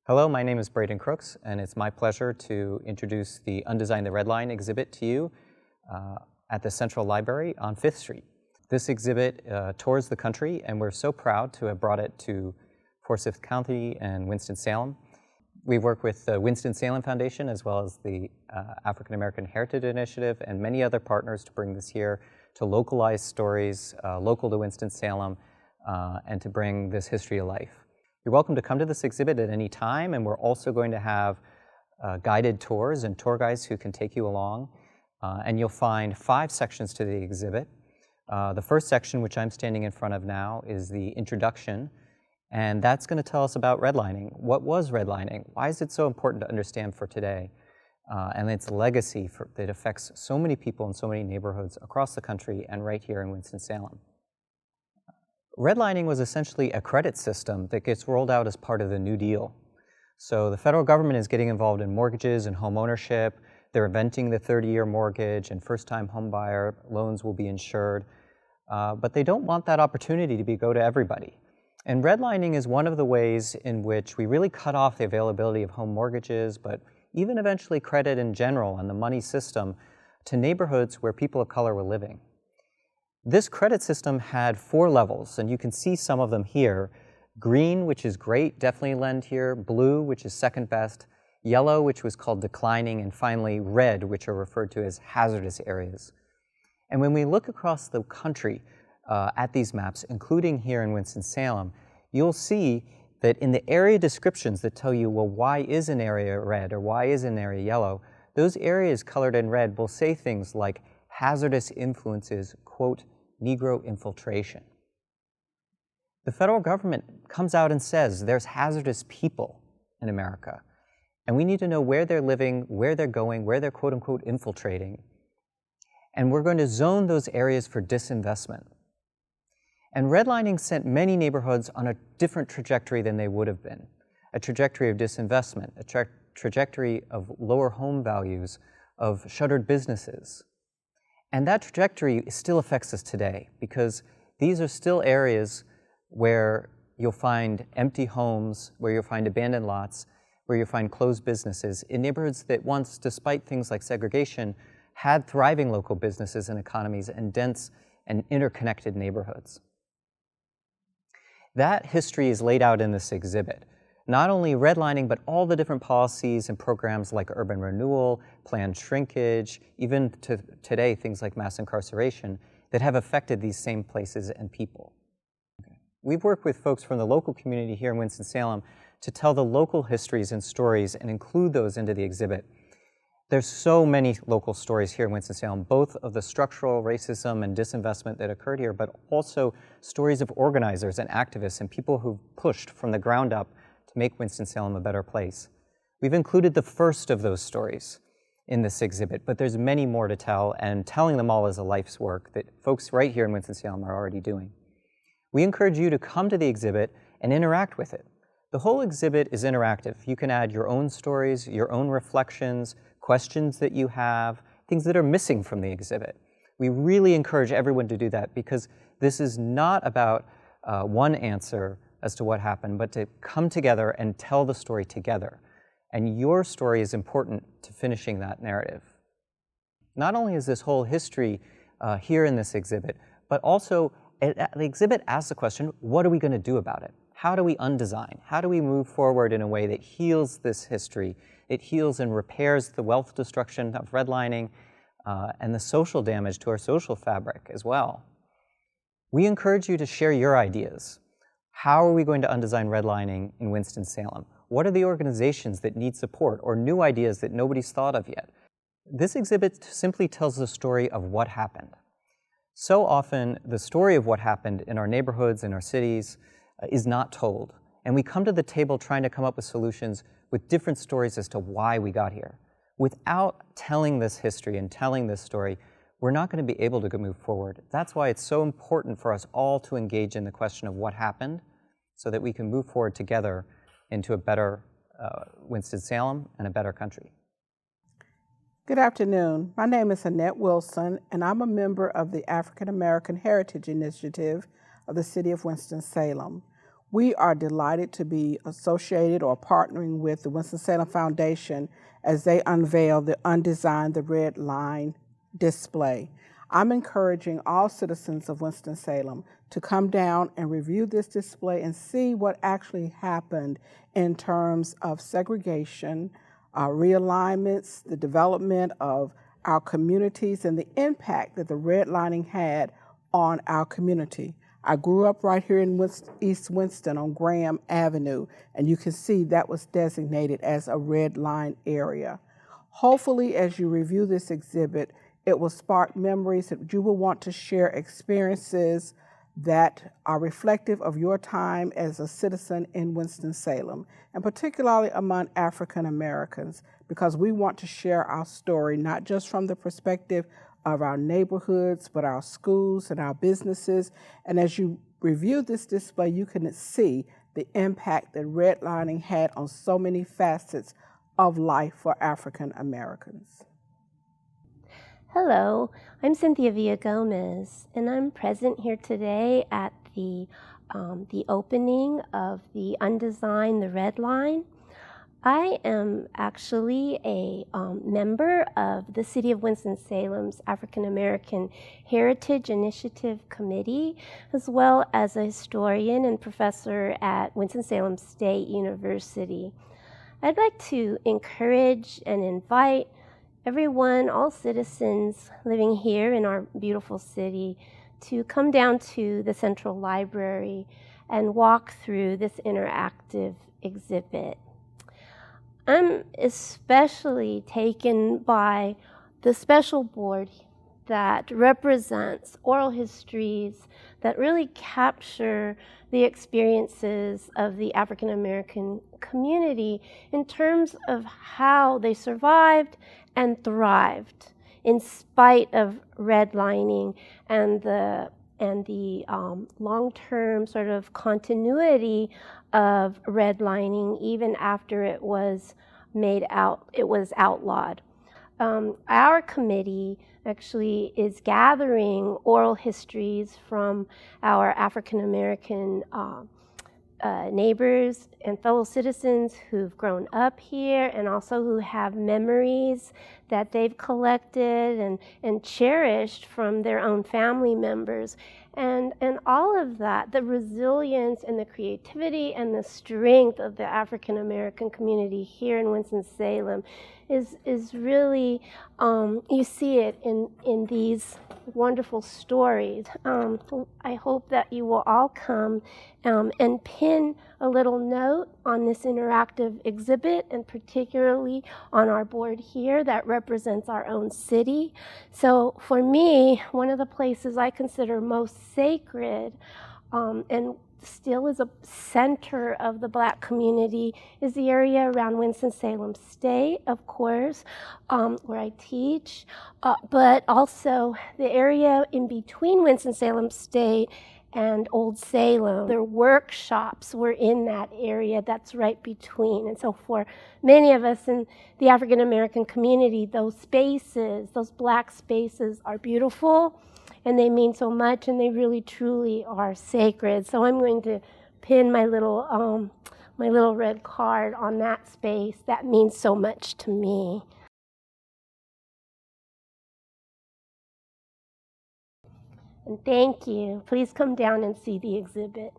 Hello, my name is Braden Crooks, and it's my pleasure to introduce the Undesign the Redline exhibit to you at the Central Library on 5th Street. This exhibit tours the country, and we're so proud to have brought it to Forsyth County and Winston-Salem. We work with the Winston-Salem Foundation as well as the African American Heritage Initiative and many other partners to bring this here to localize stories local to Winston-Salem and to bring this history to life. You're welcome to come to this exhibit at any time, and we're also going to have guided tours and tour guides who can take you along. And you'll find 5 sections to the exhibit. The first section, which I'm standing in front of now, is the introduction, and that's going to tell us about redlining. What was redlining? Why is it so important to understand for today? And its legacy that affects so many people in so many neighborhoods across the country and right here in Winston-Salem. Redlining was essentially a credit system that gets rolled out as part of the New Deal. So the federal government is getting involved in mortgages and home ownership. They're inventing the 30-year mortgage, and first-time home buyer loans will be insured. But they don't want that opportunity to go to everybody. And redlining is one of the ways in which we really cut off the availability of home mortgages, but even eventually credit in general and the money system to neighborhoods where people of color were living. This credit system had 4 levels, and you can see some of them here. Green, which is great, definitely lend here. Blue, which is second best. Yellow, which was called declining. And finally, red, which are referred to as hazardous areas. And when we look across the country at these maps, including here in Winston-Salem, you'll see that in the area descriptions that tell you, well, why is an area red or why is an area yellow, those areas colored in red will say things like hazardous influences, quote, Negro infiltration. The federal government comes out and says there's hazardous people in America, and we need to know where they're living, where they're going, where they're quote unquote infiltrating. And we're going to zone those areas for disinvestment. And redlining sent many neighborhoods on a different trajectory than they would have been. A trajectory of disinvestment, a trajectory of lower home values, of shuttered businesses. And that trajectory still affects us today, because these are still areas where you'll find empty homes, where you'll find abandoned lots, where you'll find closed businesses in neighborhoods that once, despite things like segregation, had thriving local businesses and economies and dense and interconnected neighborhoods. That history is laid out in this exhibit. Not only redlining, but all the different policies and programs like urban renewal, planned shrinkage, even to today, things like mass incarceration that have affected these same places and people. We've worked with folks from the local community here in Winston-Salem to tell the local histories and stories and include those into the exhibit. There's so many local stories here in Winston-Salem, both of the structural racism and disinvestment that occurred here, but also stories of organizers and activists and people who've pushed from the ground up to make Winston-Salem a better place. We've included the first of those stories in this exhibit, but there's many more to tell, and telling them all is a life's work that folks right here in Winston-Salem are already doing. We encourage you to come to the exhibit and interact with it. The whole exhibit is interactive. You can add your own stories, your own reflections, questions that you have, things that are missing from the exhibit. We really encourage everyone to do that, because this is not about one answer as to what happened, but to come together and tell the story together. And your story is important to finishing that narrative. Not only is this whole history here in this exhibit, but also the exhibit asks the question, what are we going to do about it? How do we undesign? How do we move forward in a way that heals this history? It heals and repairs the wealth destruction of redlining and the social damage to our social fabric as well. We encourage you to share your ideas. How are we going to undesign redlining in Winston-Salem? What are the organizations that need support or new ideas that nobody's thought of yet? This exhibit simply tells the story of what happened. So often, the story of what happened in our neighborhoods, in our cities, is not told. And we come to the table trying to come up with solutions with different stories as to why we got here. Without telling this history and telling this story, we're not going to be able to move forward. That's why it's so important for us all to engage in the question of what happened so that we can move forward together into a better Winston-Salem and a better country. Good afternoon. My name is Annette Wilson, and I'm a member of the African American Heritage Initiative of the City of Winston-Salem. We are delighted to be associated or partnering with the Winston-Salem Foundation as they unveil the Undesign, the Redline display. I'm encouraging all citizens of Winston-Salem to come down and review this display and see what actually happened in terms of segregation, realignments, the development of our communities, and the impact that the redlining had on our community. I grew up right here in East Winston on Graham Avenue, and you can see that was designated as a red line area. Hopefully, as you review this exhibit, it will spark memories that you will want to share experiences that are reflective of your time as a citizen in Winston-Salem, and particularly among African Americans, because we want to share our story, not just from the perspective of our neighborhoods, but our schools and our businesses. And as you review this display, you can see the impact that redlining had on so many facets of life for African Americans. Hello, I'm Cynthia Villagomez, and I'm present here today at the opening of the Undesign, the Redline. I am actually a member of the City of Winston-Salem's African American Heritage Initiative Committee, as well as a historian and professor at Winston-Salem State University. I'd like to encourage and invite everyone, all citizens living here in our beautiful city, to come down to the Central Library and walk through this interactive exhibit. I'm especially taken by the special board that represents oral histories that really capture the experiences of the African American community in terms of how they survived and thrived in spite of redlining and the long-term sort of continuity of redlining even after it was outlawed. Our committee actually is gathering oral histories from our African American neighbors and fellow citizens who've grown up here and also who have memories that they've collected and cherished from their own family members. And all of that, the resilience and the creativity and the strength of the African American community here in Winston-Salem is really, you see it in these wonderful stories. I hope that you will all come and pin a little note on this interactive exhibit, and particularly on our board here that represents our own city. So for me, one of the places I consider most sacred and still is a center of the Black community is the area around Winston-Salem State, of course, where I teach, but also the area in between Winston-Salem State and Old Salem. Their workshops were in that area that's right between. And so for many of us in the African American community, those spaces, those Black spaces are beautiful, and they mean so much, and they really truly are sacred. So I'm going to pin my little red card on that space. That means so much to me. And thank you. Please come down and see the exhibit.